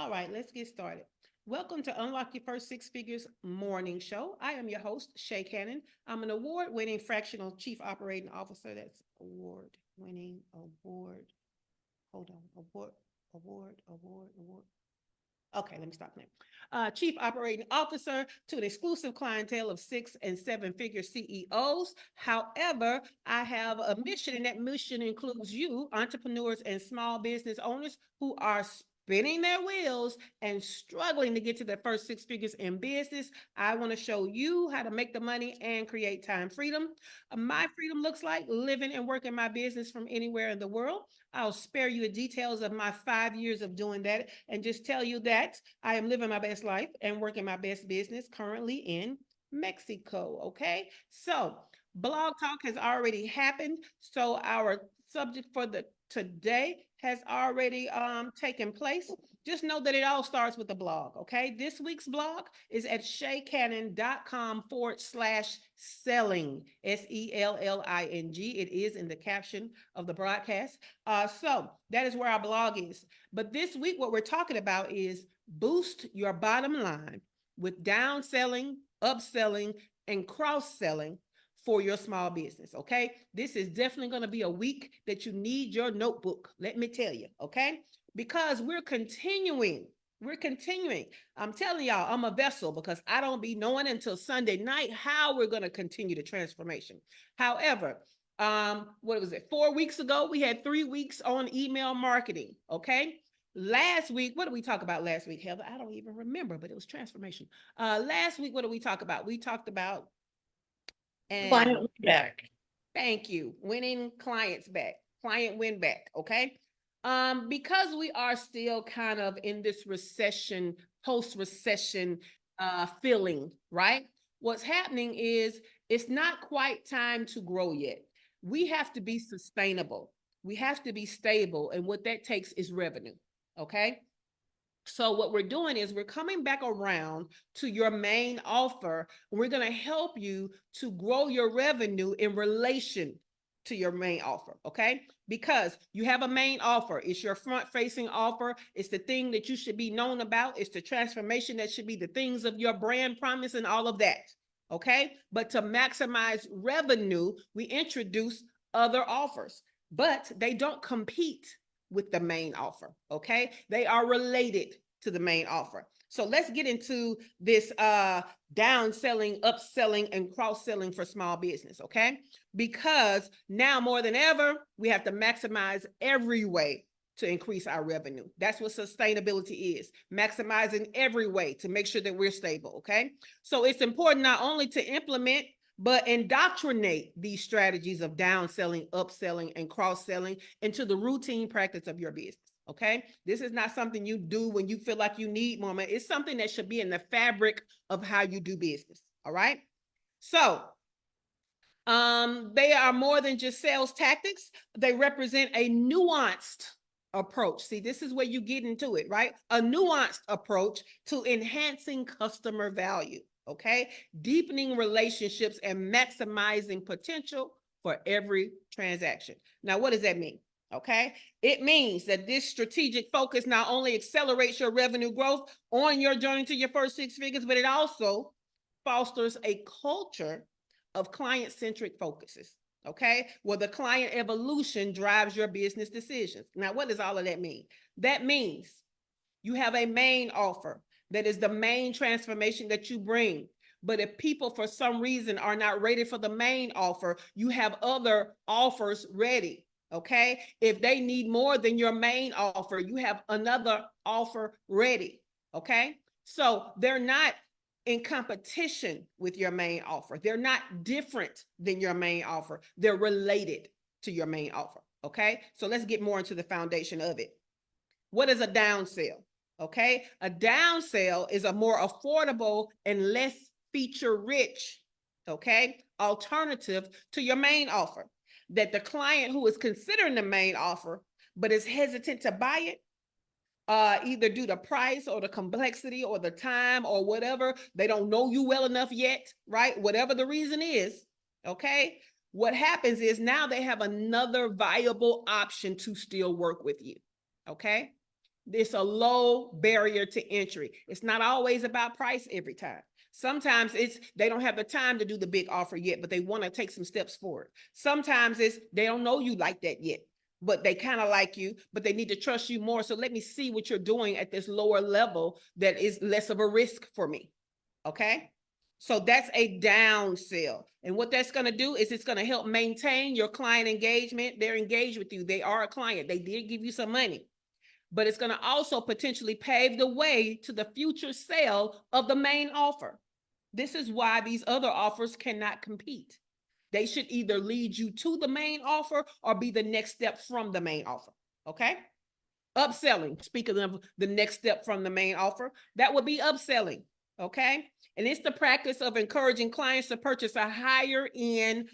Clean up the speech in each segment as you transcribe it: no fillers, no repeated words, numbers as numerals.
All right, let's get started. Welcome to Unlock Your First Six Figures morning show. I am your host, Shay Cannon. I'm an award-winning fractional chief operating officer. That's award-winning award. Hold on, award. Okay, let me stop there. Chief Operating Officer to an exclusive clientele of six and seven figure CEOs. However, I have a mission, and that mission includes you, entrepreneurs and small business owners who are spinning their wheels and struggling to get to their first six figures in business. I want to show you how to make the money and create time freedom. My freedom looks like living and working my business from anywhere in the world. I'll spare you the details of my 5 years of doing that and just tell you that I am living my best life and working my best business currently in Mexico. Okay. So, Blog Talk has already happened. So, our subject for the today has already taken place. Just know that it all starts with the blog. Okay. This week's blog is at shaycannon.com/selling. SELLING. It is in the caption of the broadcast. So that is where our blog is. But this week, what we're talking about is boost your bottom line with downselling, upselling, and cross selling for your small business. Okay. This is definitely going to be a week that you need your notebook. Let me tell you. Okay. Because we're continuing. I'm telling y'all, I'm a vessel because I don't be knowing until Sunday night how we're going to continue the transformation. However, what was it? 4 weeks ago, we had 3 weeks on email marketing. Okay. Last week, what did we talk about last week, Heather? I don't even remember, but it was transformation. Last week, what did we talk about? We talked about and Client back. thank you, winning clients back, client win back. Okay. Because we are still kind of in this recession, post-recession feeling, right? What's happening is it's not quite time to grow yet. We have to be sustainable. We have to be stable. And what that takes is revenue. Okay. So what we're doing is we're coming back around to your main offer. We're going to help you to grow your revenue in relation to your main offer. Okay. Because you have a main offer. It's your front facing offer. It's the thing that you should be known about. It's the transformation that should be the things of your brand promise and all of that. Okay. But to maximize revenue, we introduce other offers, but they don't compete with the main offer. Okay. They are related to the main offer. So let's get into this downselling, upselling, and cross-selling for small business. Okay. Because now more than ever, we have to maximize every way to increase our revenue. That's what sustainability is, maximizing every way to make sure that we're stable. Okay. So it's important not only to implement but indoctrinate these strategies of downselling, upselling, and cross-selling into the routine practice of your business. Okay. This is not something you do when you feel like you need more money. It's something that should be in the fabric of how you do business. All right. So they are more than just sales tactics. They represent a nuanced approach. See, this is where you get into it, right? A nuanced approach to enhancing customer value. Okay. Deepening relationships and maximizing potential for every transaction. Now, what does that mean? Okay. It means that this strategic focus not only accelerates your revenue growth on your journey to your first six figures, but it also fosters a culture of client-centric focuses. Okay. Where the client evolution drives your business decisions. Now, what does all of that mean? That means you have a main offer that is the main transformation that you bring. But if people for some reason are not ready for the main offer, you have other offers ready. Okay. If they need more than your main offer, you have another offer ready. Okay. So they're not in competition with your main offer. They're not different than your main offer. They're related to your main offer. Okay. So let's get more into the foundation of it. What is a downsell? Okay. A downsell is a more affordable and less feature rich, okay, alternative to your main offer that the client who is considering the main offer but is hesitant to buy it, either due to price or the complexity or the time or whatever, they don't know you well enough yet, right? Whatever the reason is, okay, what happens is now they have another viable option to still work with you. Okay. It's a low barrier to entry. It's not always about price every time. Sometimes it's they don't have the time to do the big offer yet, but they want to take some steps forward. Sometimes it's they don't know you like that yet, but they kind of like you, but they need to trust you more. So let me see what you're doing at this lower level that is less of a risk for me. Okay. So that's a down sell. And what that's going to do is it's going to help maintain your client engagement. They're engaged with you. They are a client. They did give you some money, but it's going to also potentially pave the way to the future sale of the main offer. This is why these other offers cannot compete. They should either lead you to the main offer or be the next step from the main offer. Okay. Upselling, speaking of the next step from the main offer, that would be upselling. Okay. And it's the practice of encouraging clients to purchase a higher end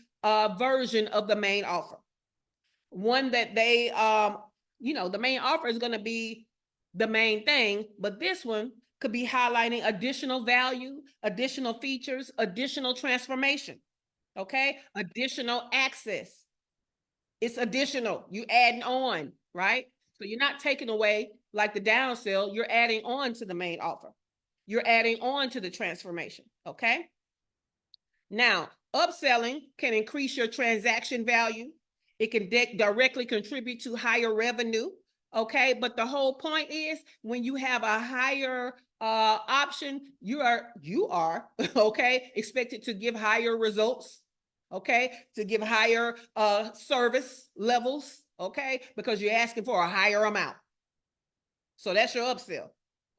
version of the main offer. One that they, the main offer is going to be the main thing, but this one could be highlighting additional value, additional features, additional transformation. Okay. Additional access. It's additional. You adding on, right? So you're not taking away like the down sell, you're adding on to the main offer. You're adding on to the transformation. Okay. Now, upselling can increase your transaction value. It can directly contribute to higher revenue. Okay. But the whole point is when you have a higher option, you are okay, expected to give higher results. Okay. To give higher service levels. Okay. Because you're asking for a higher amount. So that's your upsell.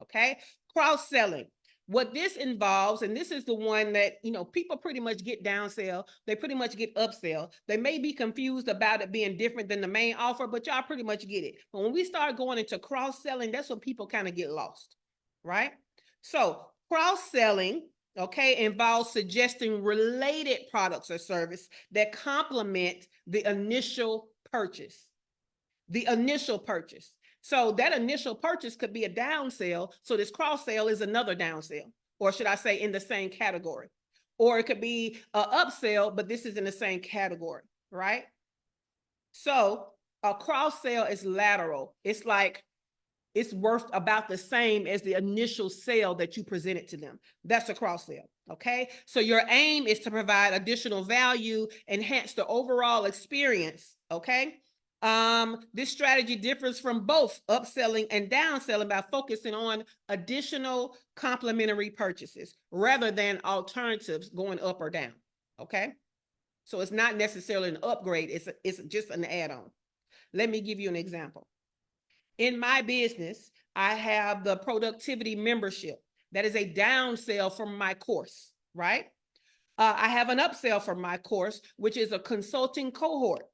Okay. Cross selling. What this involves, and this is the one that, people pretty much get down sell. They pretty much get upsell. They may be confused about it being different than the main offer, but y'all pretty much get it. But when we start going into cross selling, that's when people kind of get lost, right? So cross selling, okay, involves suggesting related products or service that complement the initial purchase. The initial purchase. So that initial purchase could be a down sell. So this cross sale is another down sell, or should I say in the same category. Or it could be an upsell, but this is in the same category, right? So a cross sale is lateral. It's like it's worth about the same as the initial sale that you presented to them. That's a cross sale. Okay. So your aim is to provide additional value, enhance the overall experience. Okay. This strategy differs from both upselling and downselling by focusing on additional complementary purchases rather than alternatives going up or down. Okay. So it's not necessarily an upgrade. It's just an add-on. Let me give you an example. In my business, I have the productivity membership. That is a downsell from my course, right? I have an upsell from my course, which is a consulting cohort.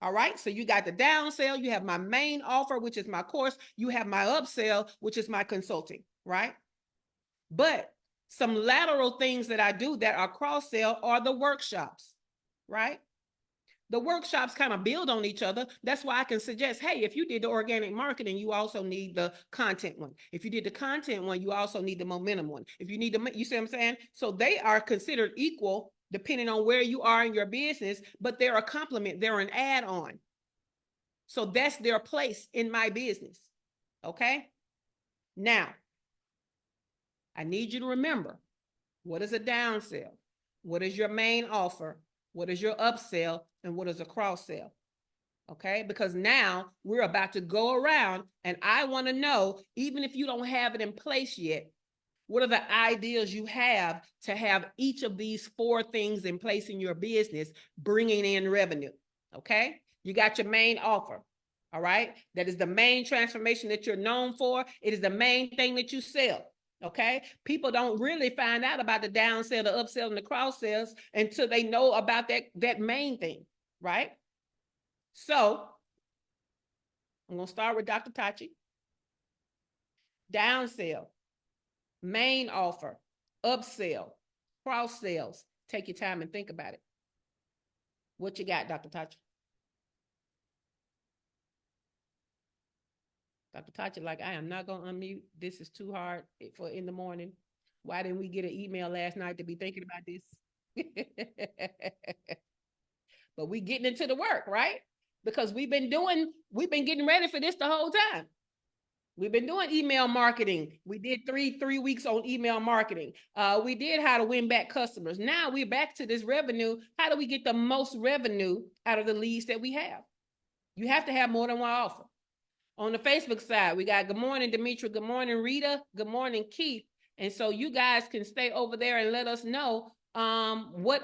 All right. So you got the downsell, you have my main offer, which is my course, you have my upsell, which is my consulting, right? But some lateral things that I do that are cross sell are the workshops, right? The workshops kind of build on each other. That's why I can suggest, hey, if you did the organic marketing, you also need the content one. If you did the content one, you also need the momentum one. If you need you see what I'm saying? So they are considered equal depending on where you are in your business, but they're a complement, they're an add-on. So that's their place in my business. Okay. Now, I need you to remember, what is a downsell? What is your main offer? What is your upsell? And what is a cross sell? Okay, because now we're about to go around and I want to know, even if you don't have it in place yet, what are the ideas you have to have each of these 4 things in place in your business, bringing in revenue? Okay, you got your main offer. All right, that is the main transformation that you're known for. It is the main thing that you sell. Okay, people don't really find out about the downsell, the upsell, and the cross sells until they know about that main thing, right? So I'm going to start with Dr. Tachi. Downsell, main offer, upsell, cross sales. Take your time and think about it. What you got, Dr. Tachi? Dr. Tachi, like, I am not going to unmute. This is too hard for in the morning. Why didn't we get an email last night to be thinking about this? But we getting into the work, right? Because we've been getting ready for this the whole time. We've been doing email marketing. We did three weeks on email marketing. We did how to win back customers. Now we're back to this revenue. How do we get the most revenue out of the leads that we have? You have to have more than one offer. On the Facebook side, we got good morning, Demetra. Good morning, Rita. Good morning, Keith. And so you guys can stay over there and let us know what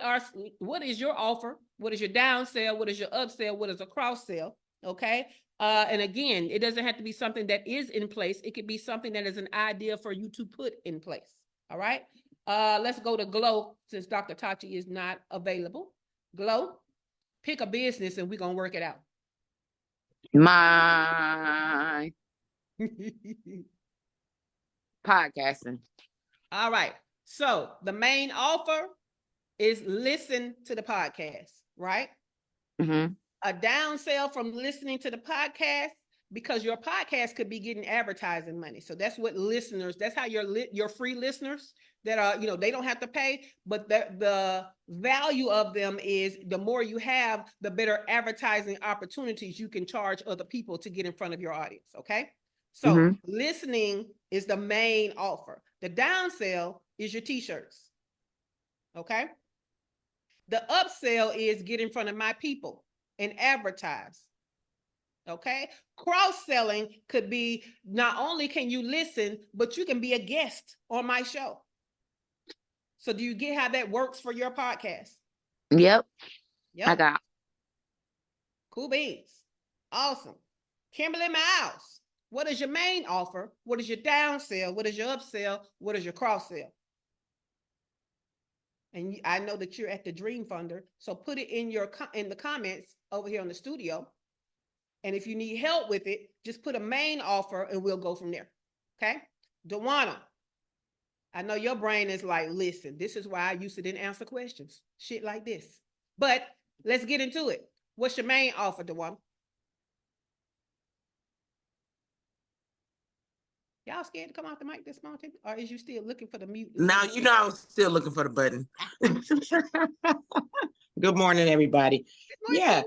is your offer? What is your downsell? What is your upsell? What is a cross sell? Okay. And again, it doesn't have to be something that is in place. It could be something that is an idea for you to put in place. All right. Let's go to Glow since Dr. Tachi is not available. Glow, pick a business and we're going to work it out. My podcasting. All right. So the main offer is listen to the podcast, right? Mm-hmm. A downsell from listening to the podcast, because your podcast could be getting advertising money. So that's what listeners, that's how your free listeners that are, they don't have to pay, but the value of them is the more you have, the better advertising opportunities you can charge other people to get in front of your audience. Okay. So listening is the main offer. The downsell is your t-shirts. Okay. The upsell is get in front of my people and advertise. Okay. Cross-selling could be not only can you listen, but you can be a guest on my show. So do you get how that works for your podcast? Yep. I got. Cool beans. Awesome. Kimberly Miles, what is your main offer? What is your downsell? What is your upsell? What is your cross-sell? And I know that you're at the Dream Funder, so put it in the comments over here on the studio. And if you need help with it, just put a main offer and we'll go from there. Okay. Dewana, I know your brain is like, listen, this is why I used to didn't answer questions. Shit like this. But let's get into it. What's your main offer, Dewana? Y'all scared to come off the mic this morning? Or is you still looking for the mute? Now, I'm still looking for the button. Good morning, everybody. Yeah.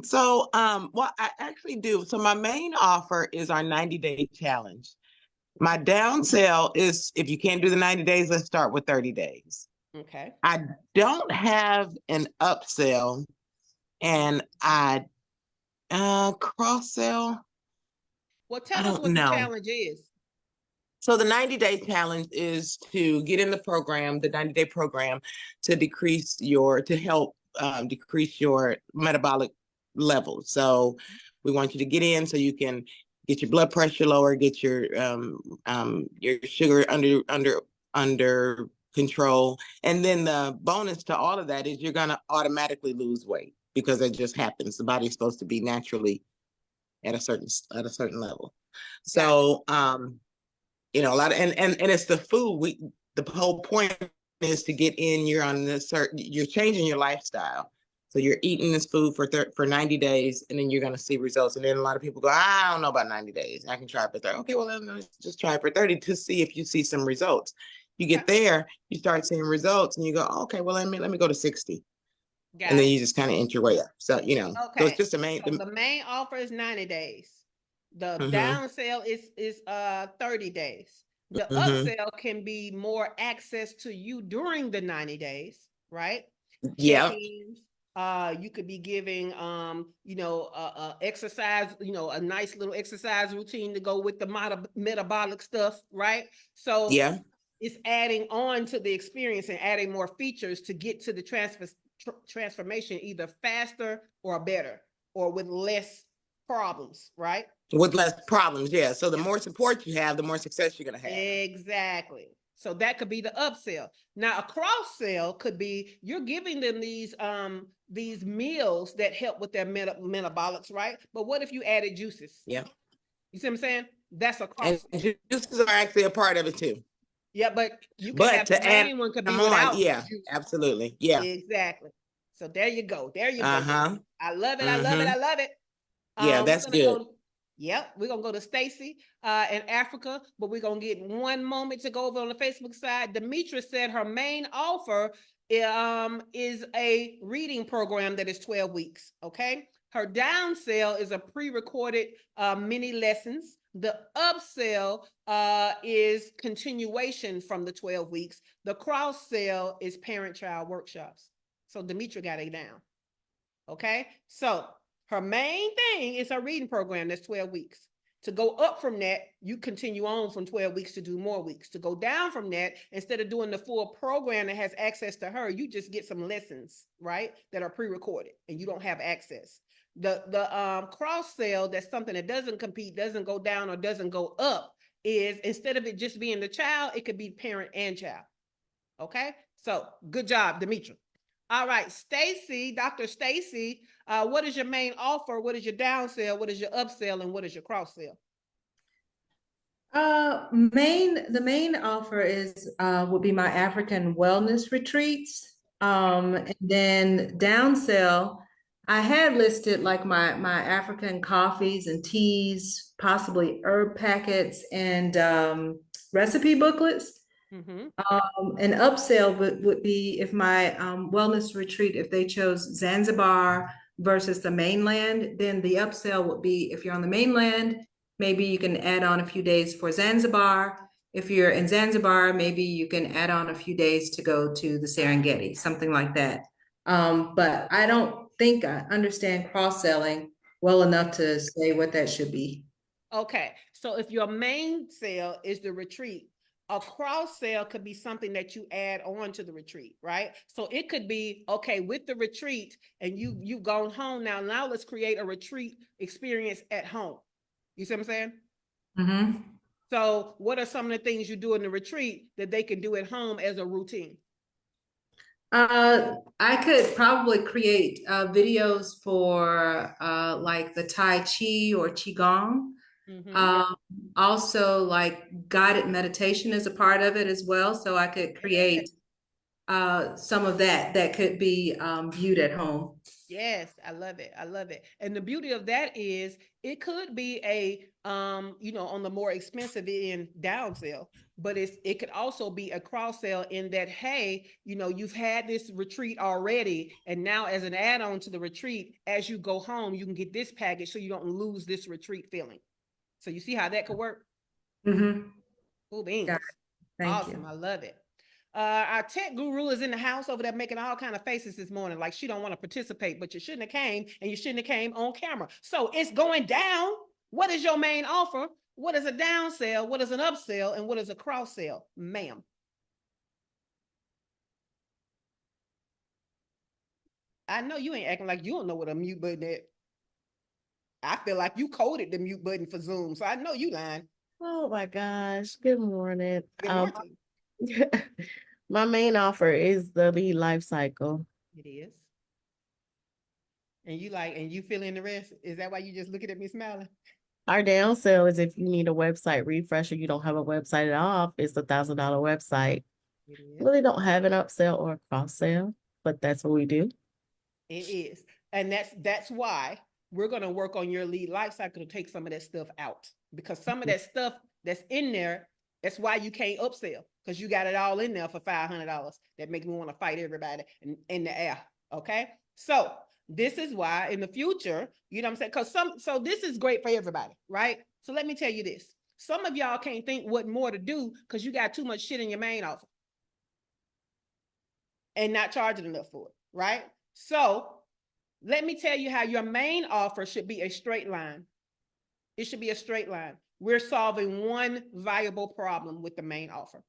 So, well, I actually do. So my main offer is our 90-day challenge. My downsell is if you can't do the 90 days, let's start with 30 days. Okay. I don't have an upsell, and I cross sell. Well, tell us what the challenge is. So the 90-day challenge is to get in the program, the 90-day program, to help decrease your metabolic levels. So we want you to get in so you can get your blood pressure lower, get your sugar under control. And then the bonus to all of that is you're going to automatically lose weight because it just happens. The body's supposed to be naturally at a certain level. So, a lot of, and it's the food. The whole point is to get in, you're changing your lifestyle. So you're eating this food for 90 days, and then you're going to see results. And then a lot of people go, I don't know about 90 days. I can try it for 30. Okay, well, then just try it for 30 to see if you see some results. You get there, you start seeing results, and you go, okay, well, let me go to 60. And then you just kind of inch your way up. So, so it's just the main offer is 90 days. The downsell is 30 days. The upsell can be more access to you during the 90 days, right? Yeah. You could be giving exercise, a nice little exercise routine to go with the metabolic stuff, right? So it's adding on to the experience and adding more features to get to the transformation either faster or better or with less problems, right? With less problems, yeah. So the more support you have, the more success you're going to have. Exactly. So that could be the upsell. Now, a cross sell could be you're giving them these meals that help with their metabolics, right? But what if you added juices? Yeah. You see what I'm saying? That's a cross. And juices are actually a part of it too. Yeah, but you can have the main one could be without. Yeah, juice. Absolutely. Yeah. Exactly. So there you go. There you go. I love it. Mm-hmm. I love it. I love it. Yeah, that's good. We're going to go to Stacy in Africa, but we're going to get one moment to go over on the Facebook side. Demetra said her main offer is a reading program that is 12 weeks. Okay. Her downsell is a pre-recorded mini lessons. The upsell is continuation from the 12 weeks. The cross sell is parent-child workshops. So Demetra got it down. Okay, so her main thing is her reading program. That's 12 weeks. To go up from that, you continue on from 12 weeks to do more weeks. To go down from that, instead of doing the full program that has access to her, you just get some lessons, right, that are pre-recorded and you don't have access. The cross sell, that's something that doesn't compete, doesn't go down or doesn't go up, is instead of it just being the child, it could be parent and child. Okay, so good job, Demetra. All right, Stacy, Dr. Stacy, what is your main offer? What is your downsell? What is your upsell? And what is your cross sell? The main offer is would be my African wellness retreats. And then downsell, I had listed like my African coffees and teas, possibly herb packets and recipe booklets. Mm-hmm. An upsell would be if my wellness retreat, if they chose Zanzibar versus the mainland, then the upsell would be if you're on the mainland, maybe you can add on a few days for Zanzibar. If you're in Zanzibar, maybe you can add on a few days to go to the Serengeti, something like that. But I don't think I understand cross-selling well enough to say what that should be. Okay, so if your main sale is the retreat, a cross sale could be something that you add on to the retreat, right? So it could be, okay, with the retreat and you've gone home now let's create a retreat experience at home. You see what I'm saying? Mm-hmm. So what are some of the things you do in the retreat that they can do at home as a routine? I could probably create videos for like the Tai Chi or Qigong. Mm-hmm. Also, like guided meditation is a part of it as well. So I could create some of that could be viewed at home. Yes, I love it. I love it. And the beauty of that is it could be a on the more expensive end down sale, but it could also be a cross sale in that, hey, you've had this retreat already, and now as an add-on to the retreat, as you go home, you can get this package so you don't lose this retreat feeling. So you see how that could work? Mm-hmm. Cool beans. Got it. Thank Awesome. you. I love it. Our tech guru is in the house over there making all kind of faces this morning, like she don't want to participate, but you shouldn't have came, and you shouldn't have came on camera. So it's going down. What is your main offer? What is a down sell? What is an upsell? And what is a cross sell, ma'am? I know you ain't acting like you don't know what a mute button is. I feel like you coded the mute button for Zoom, so I know you lying. Oh my gosh. Good morning. Good morning. My main offer is the lead life cycle. It is. And you feeling the rest? Is that why you just looking at me smiling? Our downsell is if you need a website refresh or you don't have a website at all, it's $1,000 website. It is. Really don't have an upsell or a cross sell, but that's what we do. It is. And that's why we're going to work on your lead life cycle to take some of that stuff out, because some of that stuff that's in there, that's why you can't upsell, because you got it all in there for $500. That makes me want to fight everybody in the air. Okay. So this is why in the future, you know what I'm saying? So this is great for everybody, right? So let me tell you this. Some of y'all can't think what more to do because you got too much shit in your main offer and not charging enough for it, right? So let me tell you how your main offer should be a straight line. It should be a straight line. We're solving one viable problem with the main offer.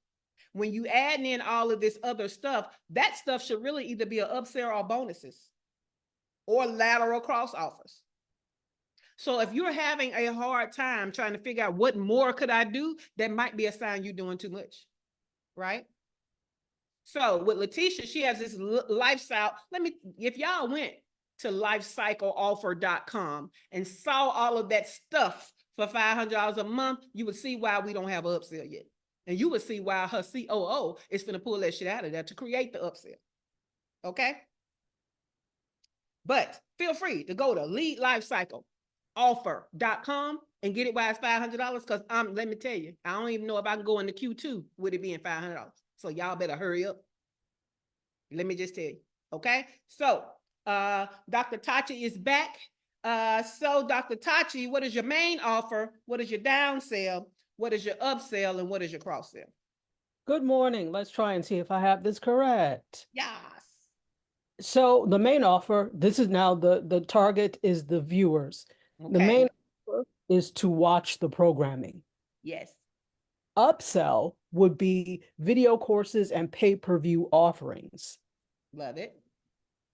When you add in all of this other stuff, that stuff should really either be an upsell or bonuses or lateral cross offers. So if you're having a hard time trying to figure out what more could I do, that might be a sign you're doing too much, right? So with Letitia, she has this lifestyle. If y'all went to lifecycleoffer.com and saw all of that stuff for $500 a month, you would see why we don't have an upsell yet. And you would see why her COO is going to pull that shit out of there to create the upsell. Okay? But feel free to go to leadlifecycleoffer.com and get it while it's $500, because let me tell you, I don't even know if I can go into Q2 with it being $500. So y'all better hurry up. Let me just tell you. Okay? So Dr. Tachi is back. So Dr. Tachi, what is your main offer? What is your downsell? What is your upsell? And what is your cross sell? Good morning. Let's try and see if I have this correct. Yes. So the main offer, this is now the target is the viewers. The Okay. main offer is to watch the programming. Yes. Upsell would be video courses and pay-per-view offerings. Love it.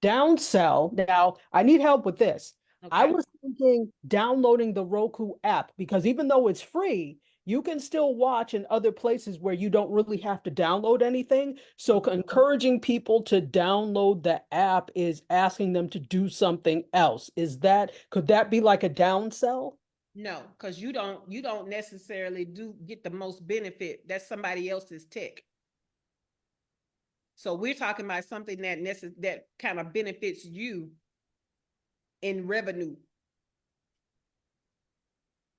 Downsell, now I need help with this. I Okay. was thinking downloading the Roku app because even though it's free, you can still watch in other places where you don't really have to download anything. So encouraging people to download the app is asking them to do something else. Could that be like a downsell? No, because you don't necessarily get the most benefit. That's somebody else's tech. So we're talking about something that kind of benefits you in revenue.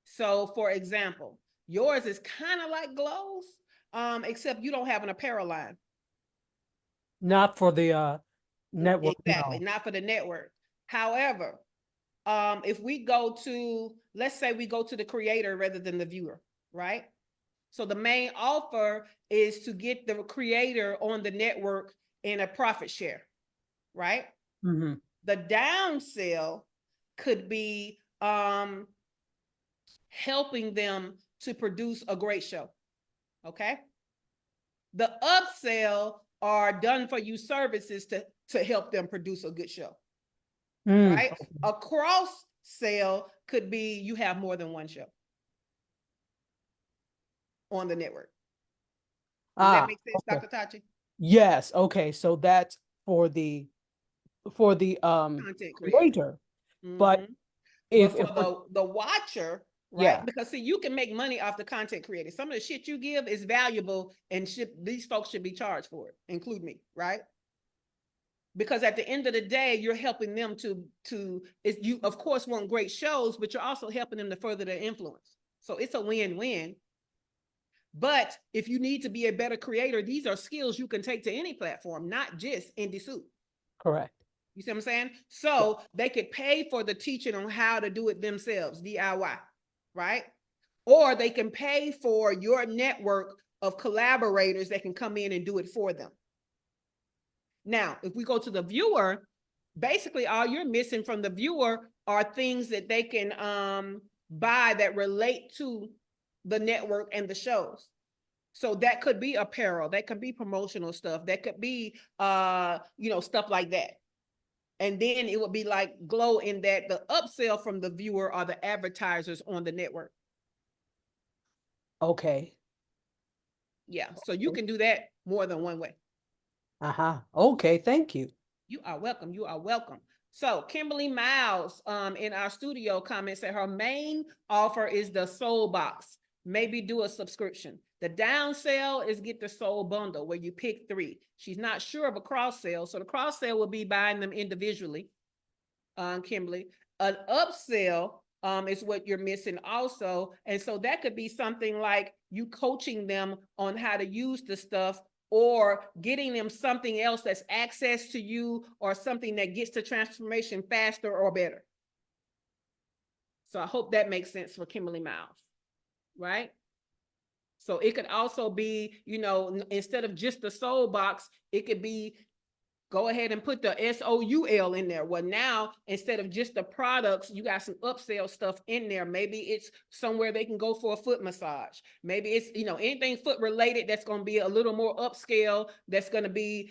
So for example, yours is kind of like Glow's, except you don't have an apparel line. Not for the network. Exactly, No. not for the network. However, if we go to, let's say we go to the creator rather than the viewer, right? So the main offer is to get the creator on the network in a profit share, right? Mm-hmm. The downsell could be helping them to produce a great show. Okay. The upsell are done for you services to help them produce a good show. Right? Okay. A cross sell could be you have more than one show on the network. Does that make sense, Okay. Dr. Tachi? Yes. Okay. So that's for the Content creator. creator. But Mhm. if But for the watcher, right? Yeah. Because see, you can make money off the content creator. Some of the shit you give is valuable, and these folks should be charged for it, include me, right? Because at the end of the day, you're helping them you of course want great shows, but you're also helping them to further their influence. So it's a win-win. But if you need to be a better creator, these are skills you can take to any platform, not just Indie Soup. Correct. You see what I'm saying? So they could pay for the teaching on how to do it themselves, DIY, right? Or they can pay for your network of collaborators that can come in and do it for them. Now, if we go to the viewer, basically all you're missing from the viewer are things that they can buy that relate to the network and the shows. So that could be apparel, that could be promotional stuff, that could be stuff like that. And then it would be like Glow in that the upsell from the viewer are the advertisers on the network. Okay. Yeah, so you can do that more than one way. Okay, thank you. You are welcome. You are welcome. So Kimberly Miles in our studio comments that her main offer is the Soul Box. Maybe do a subscription. The downsell is get the Soul Bundle where you pick 3. She's not sure of a cross sell. So the cross sell will be buying them individually, Kimberly. An upsell is what you're missing also. And so that could be something like you coaching them on how to use the stuff, or getting them something else that's access to you, or something that gets to transformation faster or better. So I hope that makes sense for Kimberly Miles, right? So it could also be, instead of just the Soul Box, it could be go ahead and put the SOUL in there. Well, now instead of just the products, you got some upsell stuff in there. Maybe it's somewhere they can go for a foot massage. Maybe it's, anything foot related that's going to be a little more upscale, that's going to be,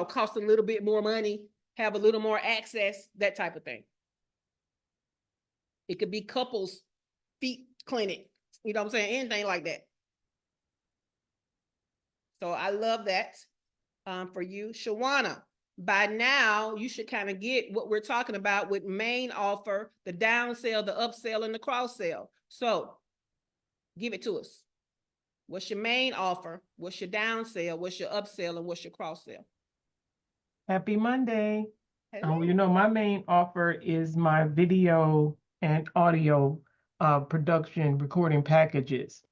cost a little bit more money, have a little more access, that type of thing. It could be couples feet clinic, you know what I'm saying? Anything like that. So I love that. For you, Shawana, by now you should kind of get what we're talking about with main offer, the downsell, the upsell, and the cross sell. So give it to us. What's your main offer? What's your downsell? What's your upsell? And what's your cross sell? Happy Monday. Hello. My main offer is my video and audio production recording packages.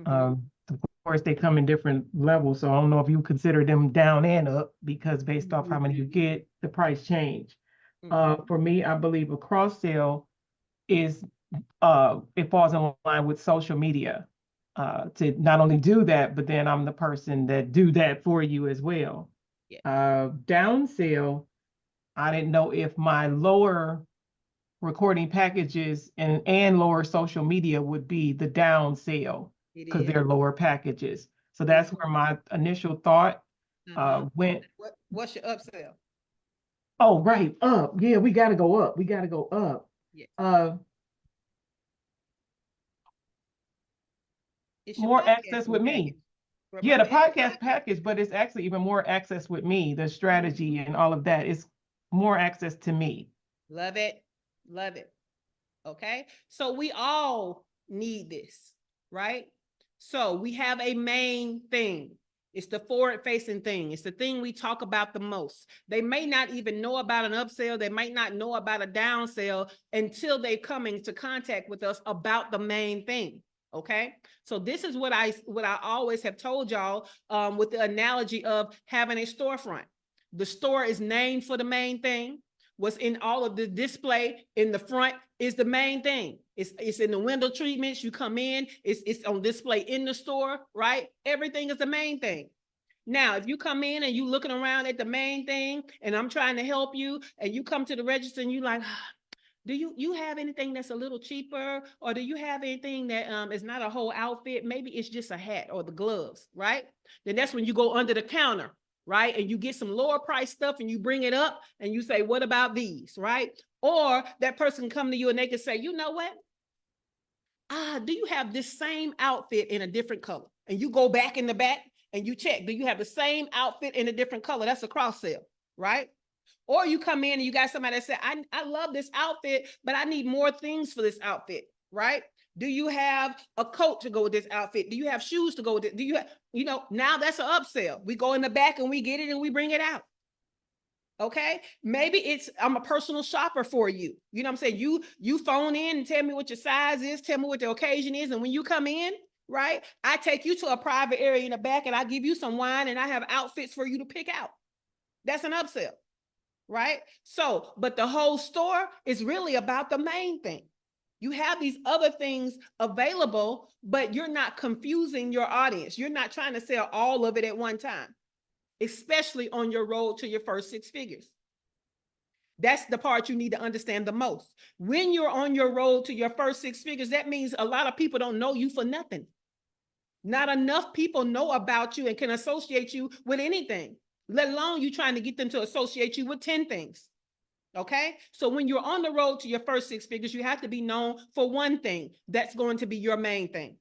Of course, they come in different levels, so I don't know if you consider them down and up, because based off how many you get, the price change. For me, I believe a cross sell is it falls in line with social media to not only do that, but then I'm the person that do that for you as well. Yeah. Down sell, I didn't know if my lower recording packages and lower social media would be the down sale It because is. they're lower packages. So that's where my initial thought went. What's your upsell? Oh, right, up. Yeah, we got to go up. We got to go up. Yeah. It's your More access podcasting with me. package. Yeah, the Remember, podcast package, but it's actually even more access with me, the strategy and all of that. It's more access to me. Love it. Love it. Okay. So we all need this, right? So we have a main thing. It's the forward facing thing. It's the thing we talk about the most. They may not even know about an upsell. They might not know about a downsell until they come into contact with us about the main thing. Okay. So this is what I always have told y'all with the analogy of having a storefront. The store is named for the main thing. What's in all of the display in the front is the main thing. It's in the window treatments. You come in, it's on display in the store, right? Everything is the main thing. Now, if you come in and you looking around at the main thing and I'm trying to help you and you come to the register and you like, do you have anything that's a little cheaper? Or do you have anything that is not a whole outfit? Maybe it's just a hat or the gloves, right? Then that's when you go under the counter, right? And you get some lower price stuff and you bring it up and you say, what about these, right? Or that person come to you and they can say, you know what? Do you have this same outfit in a different color? And you go back in the back and you check, do you have the same outfit in a different color? That's a cross sell, right? Or you come in and you got somebody that said, I love this outfit, but I need more things for this outfit, right? Do you have a coat to go with this outfit? Do you have shoes to go with it? Do you have, now that's an upsell. We go in the back and we get it and we bring it out. Okay. Maybe it's, I'm a personal shopper for you. You know what I'm saying? You phone in and tell me what your size is, tell me what the occasion is. And when you come in, right, I take you to a private area in the back and I give you some wine and I have outfits for you to pick out. That's an upsell. Right? So, but the whole store is really about the main thing. You have these other things available, but you're not confusing your audience. You're not trying to sell all of it at one time, especially on your road to your first 6 figures. That's the part you need to understand the most. When you're on your road to your first 6 figures, that means a lot of people don't know you for nothing. Not enough people know about you and can associate you with anything, let alone you trying to get them to associate you with 10 things. Okay. So when you're on the road to your first 6 figures, you have to be known for one thing. That's going to be your main thing.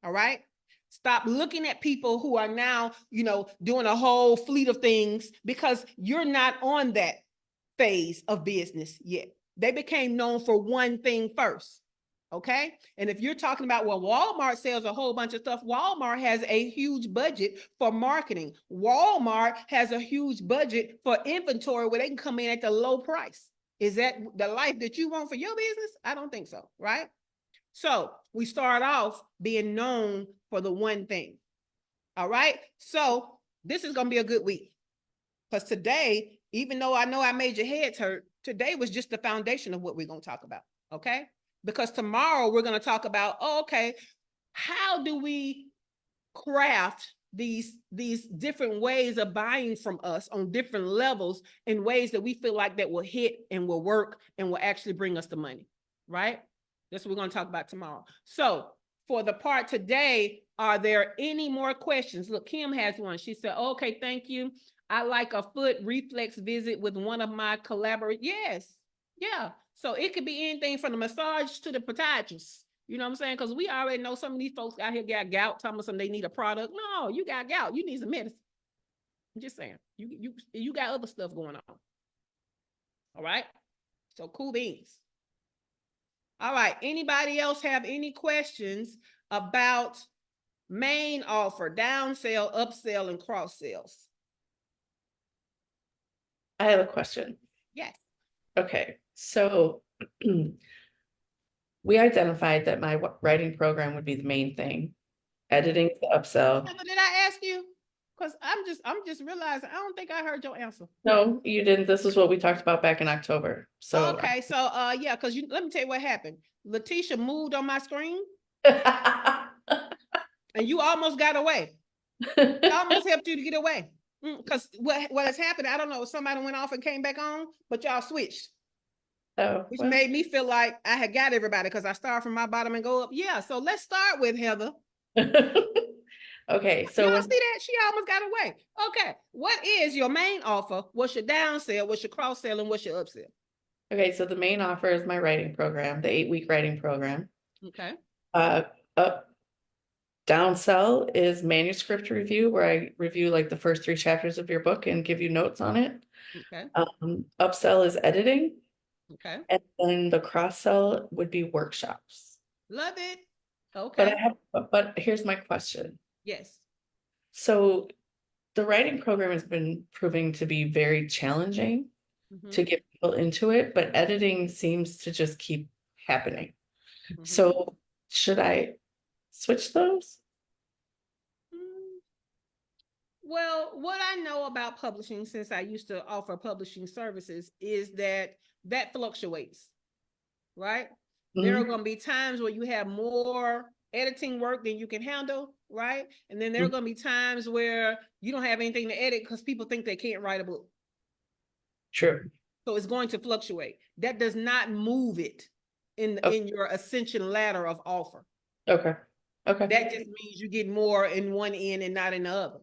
All right. Stop looking at people who are now, doing a whole fleet of things because you're not on that phase of business yet. They became known for one thing first. Okay. And if you're talking about, well, Walmart sells a whole bunch of stuff. Walmart has a huge budget for marketing. Walmart has a huge budget for inventory where they can come in at the low price. Is that the life that you want for your business? I don't think so. Right. So we start off being known for the one thing. All right. So this is going to be a good week because today, even though I know I made your heads hurt, today was just the foundation of what we're going to talk about. Okay. Because tomorrow we're going to talk about, how do we craft these different ways of buying from us on different levels in ways that we feel like that will hit and will work and will actually bring us the money, right? That's what we're going to talk about tomorrow. So for the part today, are there any more questions? Look, Kim has one. She said, okay, thank you. I like a foot reflex visit with one of my collaborators. Yes. Yeah. So it could be anything from the massage to the podiatrist. You know what I'm saying? Because we already know some of these folks out here got gout, telling them they need a product. No, you got gout. You need some medicine. I'm just saying. You got other stuff going on. All right. So cool beans. All right. Anybody else have any questions about main offer, down sell, upsell, and cross sales? I have a question. Yes. Okay, so we identified that my writing program would be the main thing. Editing the upsell. Did I ask you? Because I'm just realizing I don't think I heard your answer. No, you didn't. This is what we talked about back in October. So Okay, so yeah, because let me tell you what happened. Letitia moved on my screen and you almost got away. It almost helped you to get away. Because what has happened, I don't know if somebody went off and came back on, but y'all switched. Oh, Which well. made me feel like I had got everybody because I start from my bottom and go up. Yeah, so let's start with Heather. Okay, so Y'all when, see that? She almost got away. Okay, what is your main offer? What's your downsell? What's your cross sell? And what's your upsell? okay, so the main offer is my writing program, the 8-week writing program. Okay. Up downsell is manuscript review, where I review like the first 3 chapters of your book and give you notes on it. Okay. Upsell is editing, Okay. and then the cross sell would be workshops. Love it. But Okay. but here's my question. Yes. So the writing program has been proving to be very challenging Mhm. to get people into it, but editing seems to just keep happening. Mhm. So should I switch those? Mm, Well, what I know about publishing, since I used to offer publishing services, is that fluctuates, right? There are Mhm. going to be times where you have more editing work than you can handle, right? And then there are going to be times where you don't have anything to edit because people think they can't write a book. True. So it's going to fluctuate. That does not move it in your ascension ladder of offer. Okay. Okay. That just means you get more in one end and not in the other.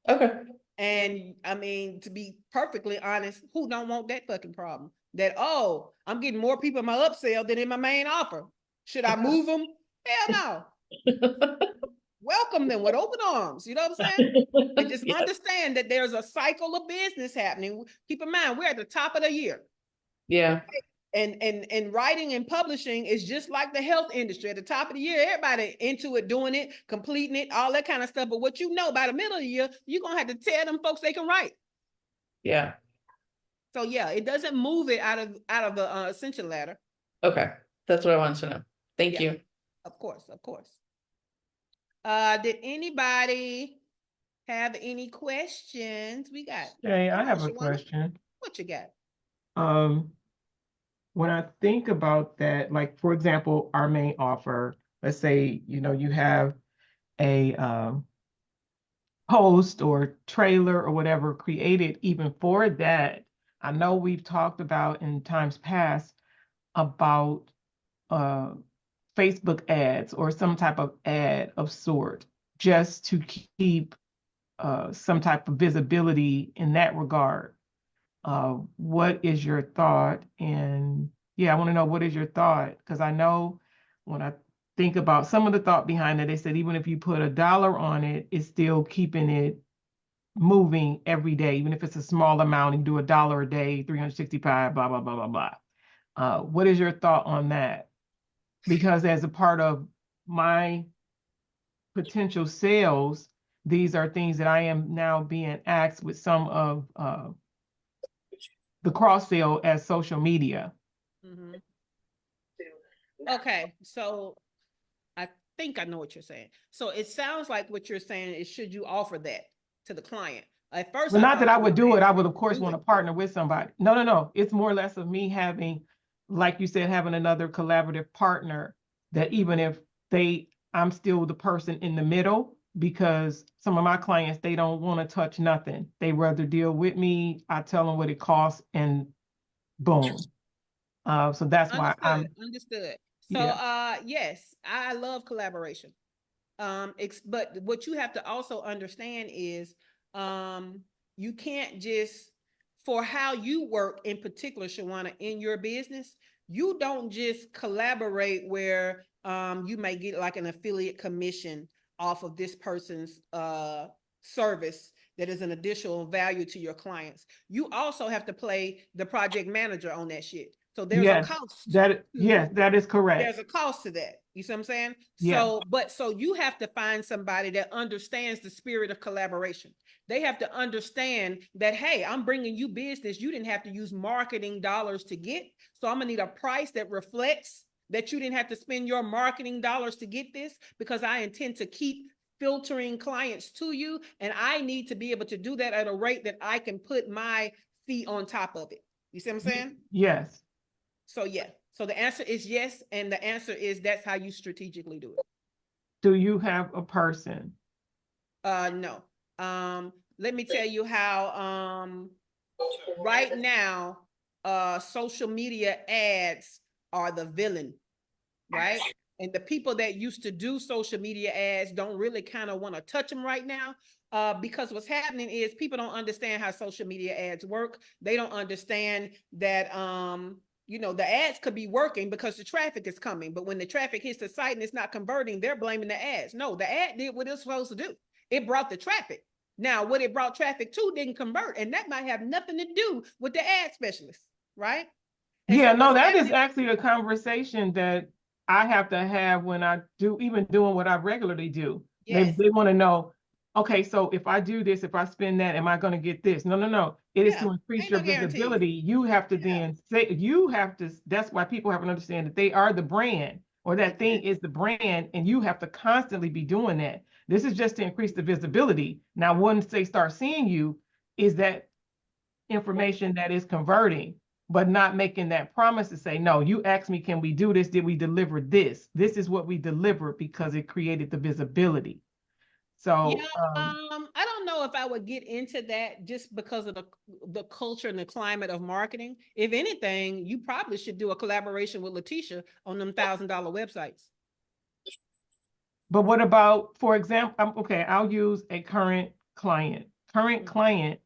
Okay. And I mean, to be perfectly honest, who don't want that fucking problem? That, oh, I'm getting more people in my upsell than in my main offer. Should I move them? Hell no. Welcome them with open arms. You know what I'm saying? And just Yes. understand that there's a cycle of business happening. Keep in mind, we're at the top of the year. Yeah. And writing and publishing is just like the health industry. At the top of the year, everybody into it, doing it, completing it, all that kind of stuff. But what you know, by the middle of the year, you're gonna have to tell them folks they can write. Yeah. So yeah, it doesn't move it out of the ascension ladder. Okay. That's what I wanted to know. Thank Yeah. you. Of course, of course. Did anybody have any questions? We got. Jay, I have a Shawana, question. what you got? When I think about that, like for example, our main offer, let's say, you have a post or trailer or whatever created even for that. I know we've talked about in times past about Facebook ads or some type of ad of sort, just to keep some type of visibility in that regard. What is your thought? And yeah, I want to know, what is your thought? Because I know when I think about some of the thought behind it, they said even if you put $1 on it, it's still keeping it moving every day. Even if it's a small amount, you do $1 a day, 365, blah, blah, blah, blah, blah. What is your thought on that? Because as a part of my potential sales, these are things that I am now being asked with some of the cross sale as social media. Mm-hmm. Okay, so I think I know what you're saying. So it sounds like what you're saying is, should you offer that to the client? At first, Well, I not that thought I you would were do saying it. I would, of course, do want it. to partner with somebody. No. It's more or less of me having, like you said, having another collaborative partner that even if I'm still the person in the middle, because some of my clients, they don't want to touch nothing. They rather deal with me. I tell them what it costs and boom. So that's why Understood. So yeah. yes, I love collaboration. But what you have to also understand is you can't just, for how you work in particular, Shawana, in your business, you don't just collaborate where you may get like an affiliate commission off of this person's service that is an additional value to your clients. You also have to play the project manager on that shit. So there's a cost. Yes, that is correct. There's a cost to that. You see what I'm saying? Yeah. So you have to find somebody that understands the spirit of collaboration. They have to understand that, hey, I'm bringing you business you didn't have to use marketing dollars to get. So I'm gonna need a price that reflects that you didn't have to spend your marketing dollars to get this, because I intend to keep filtering clients to you, and I need to be able to do that at a rate that I can put my fee on top of it. You see what I'm saying? Yes. So yeah. So the answer is yes, and the answer is that's how you strategically do it. Do you have a person? No. Let me tell you how right now social media ads are the villain, right? And the people that used to do social media ads don't really kind of want to touch them right now. Because what's happening is people don't understand how social media ads work. They don't understand that the ads could be working because the traffic is coming, but when the traffic hits the site and it's not converting, they're blaming the ads. No, the ad did what it was supposed to do. It brought the traffic. Now, what it brought traffic to didn't convert, and that might have nothing to do with the ad specialist, right? And Yeah, so no, what's that is happening, actually a conversation that I have to have when I do, even doing what I regularly do. yes, They want to know, okay, so if I do this, if I spend that, am I going to get this? No, no, no. It is yeah, to increase ain't your no guarantees. visibility. You have to Yeah. then say, that's why people have to understand that they are the brand, or that thing is the brand, and you have to constantly be doing that. This is just to increase the visibility. Now, once they start seeing you, is that information that is converting, but not making that promise to say, no, you asked me, can we do this? Did we deliver this? This is what we delivered because it created the visibility. So, Yeah, I don't know if I would get into that just because of the culture and the climate of marketing. If anything, you probably should do a collaboration with Letitia on them $1,000 websites. but what about, for example, okay, I'll use a current client. Current client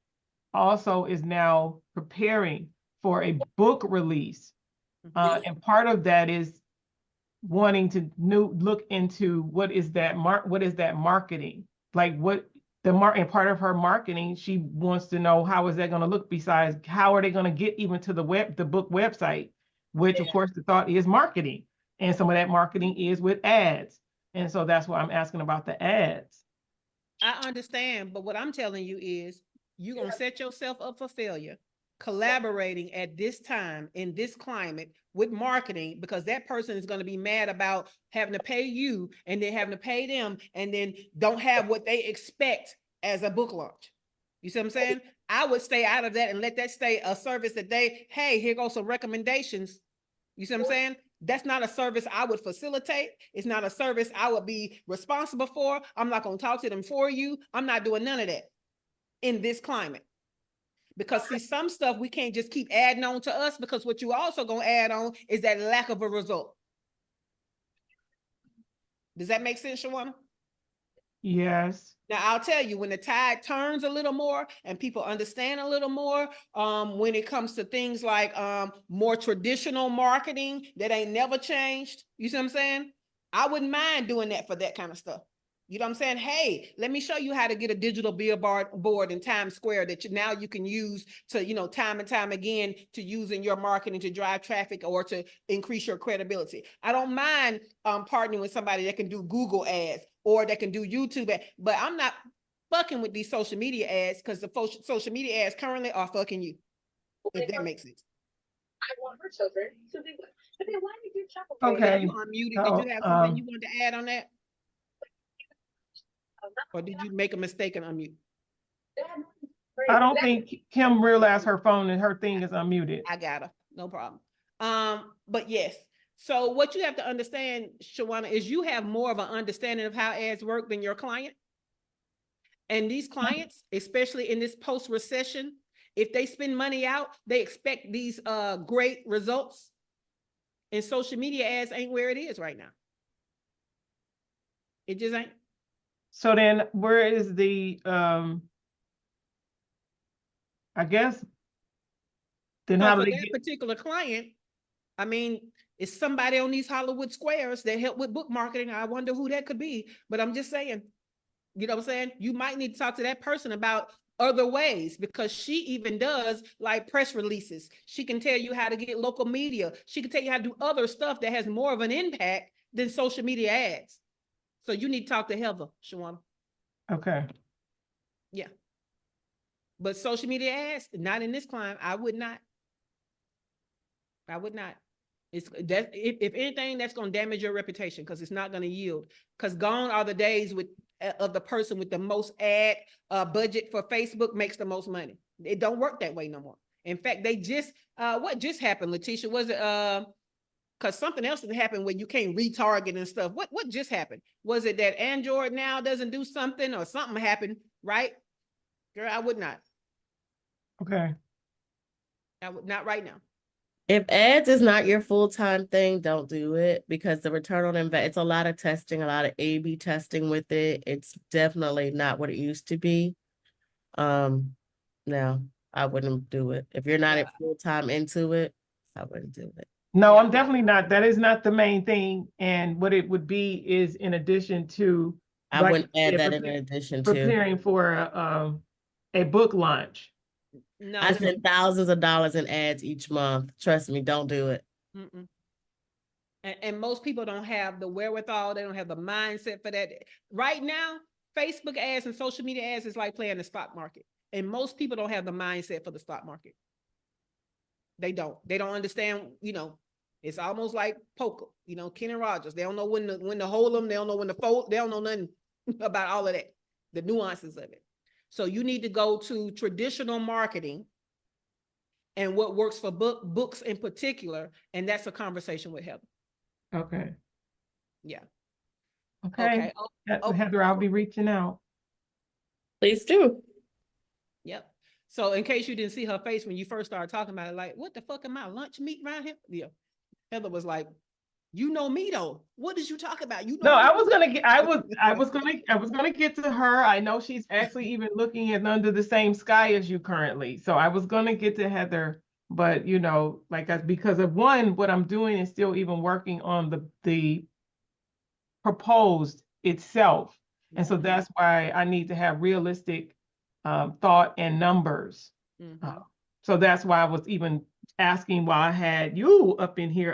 also is now preparing for a book release. And part of that is wanting to look into what is that marketing, like what the and part of her marketing, she wants to know how is that going to look, besides how are they going to get even to the book website, which of course the thought is marketing, and some of that marketing is with ads, and so that's why I'm asking about the ads. I understand, but what I'm telling you is you're going to set yourself up for failure collaborating at this time in this climate with marketing, because that person is going to be mad about having to pay you and then having to pay them and then don't have what they expect as a book launch. You see what I'm saying? I would stay out of that and let that stay a service that hey, here goes some recommendations. You see what I'm saying? That's not a service I would facilitate. It's not a service I would be responsible for. I'm not going to talk to them for you. I'm not doing none of that in this climate. Because see, some stuff we can't just keep adding on to us, because what you also going to add on is that lack of a result. Does that make sense, Shawana? Yes. Now, I'll tell you, when the tide turns a little more and people understand a little more, when it comes to things like more traditional marketing that ain't never changed, you see what I'm saying? I wouldn't mind doing that for that kind of stuff. You know what I'm saying? Hey, let me show you how to get a digital billboard in Times Square that now you can use to, time and time again to use in your marketing to drive traffic or to increase your credibility. I don't mind partnering with somebody that can do Google ads or that can do YouTube ads, but I'm not fucking with these social media ads, because the social media ads currently are fucking you, if that makes sense. I want her children to be good. But then why did you chuckle? Okay. You unmuted. Did you have something you wanted to add on that? Or did you make a mistake and unmute? I don't think Kim realized her phone and her thing is unmuted. I got her. No problem. But yes. So what you have to understand, Shawana, is you have more of an understanding of how ads work than your client. And these clients, especially in this post-recession, if they spend money out, they expect these great results. And social media ads ain't where it is right now. It just ain't. So then where is the, I guess, then So how do for they that get? particular client, I mean, it's somebody on these Hollywood squares that help with book marketing. I wonder who that could be, but I'm just saying, you know what I'm saying? You might need to talk to that person about other ways, because she even does like press releases. She can tell you how to get local media. She can tell you how to do other stuff that has more of an impact than social media ads. So you need to talk to Heather, Shawana. Okay. Yeah. But social media ads, not in this climate. I would not. I would not. It's that if anything, that's going to damage your reputation, because it's not going to yield. Because gone are the days with of the person with the most ad budget for Facebook makes the most money. It don't work that way no more. In fact, they just what just happened, Letitia? Was it because something else that happened where you can't retarget and stuff? What just happened? Was it that Android now doesn't do something, or something happened, right? Girl, I would not. Okay. I would not right now. If ads is not your full-time thing, don't do it, because the return on investment, it's a lot of testing, a lot of A/B testing with it. It's definitely not what it used to be. No, I wouldn't do it. If you're not Yeah. at full-time into it, I wouldn't do it. No, Yeah. I'm definitely not. That is not the main thing. And what it would be is in addition to, I like, wouldn't add yeah, that in addition to. preparing for a book launch. No, I it's spend thousands of dollars in ads each month. Trust me, don't do it. mm-mm. And most people don't have the wherewithal. They don't have the mindset for that. Right now, Facebook ads and social media ads is like playing the stock market. And most people don't have the mindset for the stock market. They don't. They don't understand, it's almost like poker, Ken and Rogers. They don't know when to hold them. They don't know when to fold. They don't know nothing about all of that, the nuances of it. So you need to go to traditional marketing and what works for books in particular. And that's a conversation with Heather. Okay. Yeah. Okay. Heather, I'll be reaching out. Please do. Yep. So in case you didn't see her face when you first started talking about it, like, what the fuck am I, lunch meat around here? Yeah. Heather was like, you know me though. What did you talk about? You know No, me. I was gonna get to her. I know she's actually even looking at under the same sky as you currently. So I was gonna get to Heather, but because of one, what I'm doing is still even working on the proposed itself. And so that's why I need to have realistic thought and numbers. Mhm. So that's why I was even asking why I had you up in here.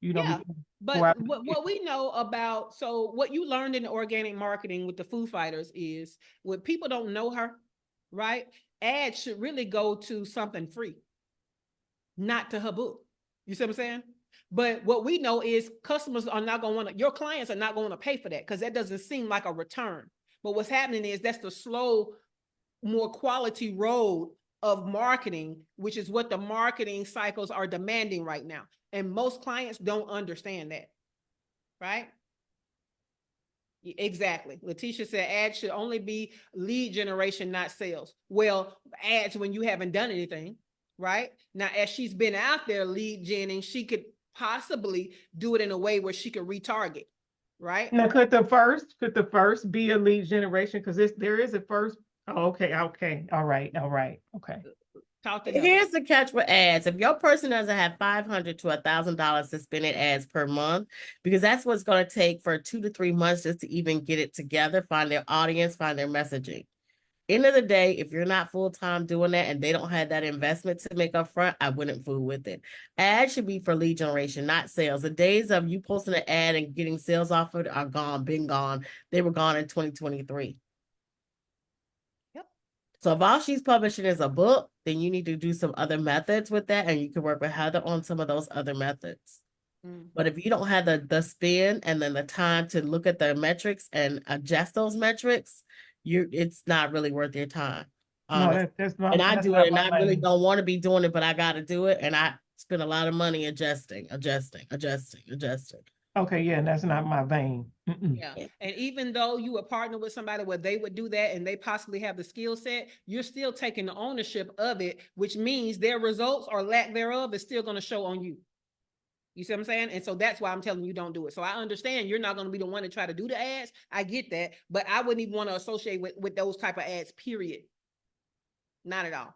Yeah. because But what we know about, so what you learned in organic marketing with the Foo Fighters is when people don't know her, right? Ads should really go to something free, not to her book. You see what I'm saying? But what we know is customers are not going to want to, your clients are not going to pay for that because that doesn't seem like a return. But what's happening is that's the slow, more quality road of marketing, which is what the marketing cycles are demanding right now. And most clients don't understand that, right? Exactly. Letitia said ads should only be lead generation, not sales. Well, ads when you haven't done anything, right? Now, as she's been out there lead genning, she could possibly do it in a way where she could retarget, right? Now, could the first be a lead generation? Because there is a first. Oh, okay, all right, okay. Talk to Heather. Here's the catch with ads. If your person doesn't have $500 to $1,000 to spend in ads per month, because that's what's going to take for 2 to 3 months just to even get it together, find their audience, find their messaging. End of the day, if you're not full-time doing that and they don't have that investment to make up front, I wouldn't fool with it. Ads should be for lead generation, not sales. The days of you posting an ad and getting sales off of it are gone, been gone. They were gone in 2023. Yep. So if all she's publishing is a book, then you need to do some other methods with that, and you can work with Heather on some of those other methods. But if you don't have the spin and then the time to look at the metrics and adjust those metrics, it's not really worth your time. No, that's not. And I that's do not it, and my I really lane. don't want to be doing it, but I got to do it, and I spend a lot of money adjusting. Okay, yeah, that's not my vein. Yeah. And even though you would partner with somebody where they would do that and they possibly have the skill set, you're still taking the ownership of it, which means their results or lack thereof is still going to show on you. You see what I'm saying? And so that's why I'm telling you don't do it. So I understand you're not going to be the one to try to do the ads. I get that, but I wouldn't even want to associate with those type of ads, period. Not at all.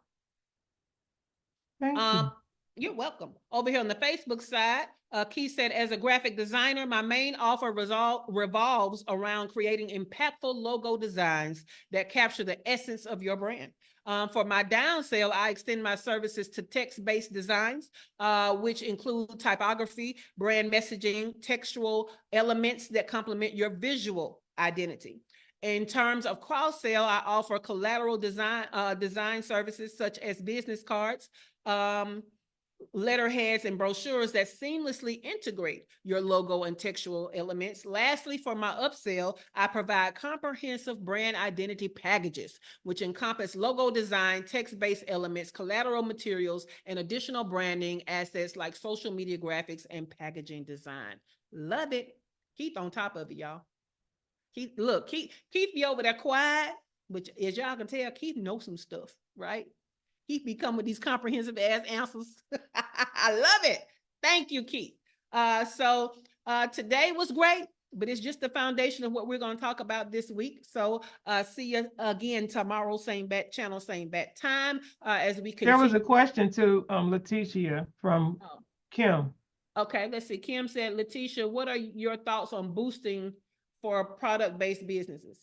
Thank you. You're welcome. Over here on the Facebook side, Keith said, as a graphic designer, my main offer revolves around creating impactful logo designs that capture the essence of your brand. For my down sale, I extend my services to text-based designs, which include typography, brand messaging, textual elements that complement your visual identity. In terms of cross sale, I offer collateral design services such as business cards, letterheads and brochures that seamlessly integrate your logo and textual elements. Lastly, for my upsell, I provide comprehensive brand identity packages, which encompass logo design, text-based elements, collateral materials, and additional branding assets like social media graphics and packaging design. Love it. Keith on top of it, y'all. Keith, look, Keith be over there quiet, but as y'all can tell, Keith knows some stuff, right? He be coming with these comprehensive ass answers. I love it. Thank you, Keith. So today was great, but it's just the foundation of what we're going to talk about this week. So see you again tomorrow, same bat channel, same bat time. As we continue. There was a question to Letitia from Kim. Okay, let's see. Kim said, Letitia, what are your thoughts on boosting for product-based businesses?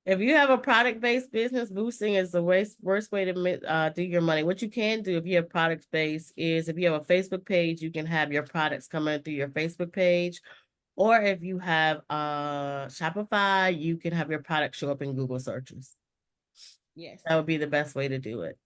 If you have a product-based business, boosting is the worst way to do your money. What you can do if you have product-based is if you have a Facebook page, you can have your products come in through your Facebook page. Or if you have Shopify, you can have your product show up in Google searches. Yes. That would be the best way to do it.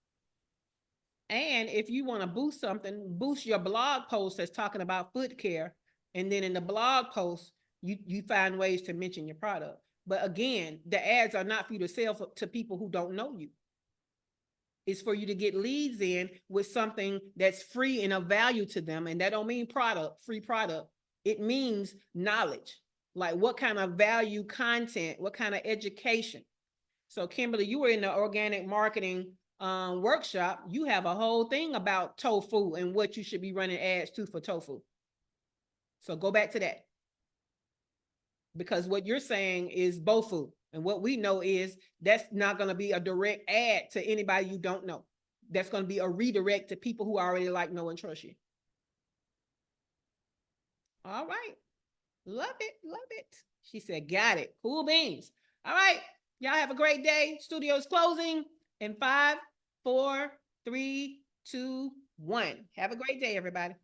And if you want to boost something, boost your blog post that's talking about foot care. And then in the blog post, you find ways to mention your product. But again, the ads are not for you to sell to people who don't know you. It's for you to get leads in with something that's free and of value to them. And that don't mean product, free product. It means knowledge, like what kind of value content, what kind of education. So Kimberly, you were in the organic marketing workshop. You have a whole thing about tofu and what you should be running ads to for tofu. So go back to that. Because what you're saying is bofu. And what we know is that's not going to be a direct ad to anybody you don't know. That's going to be a redirect to people who already like, know, and trust you. All right. Love it. Love it. She said, got it. Cool beans. All right. Y'all have a great day. Studio's closing in 5, 4, 3, 2, 1. Have a great day, everybody.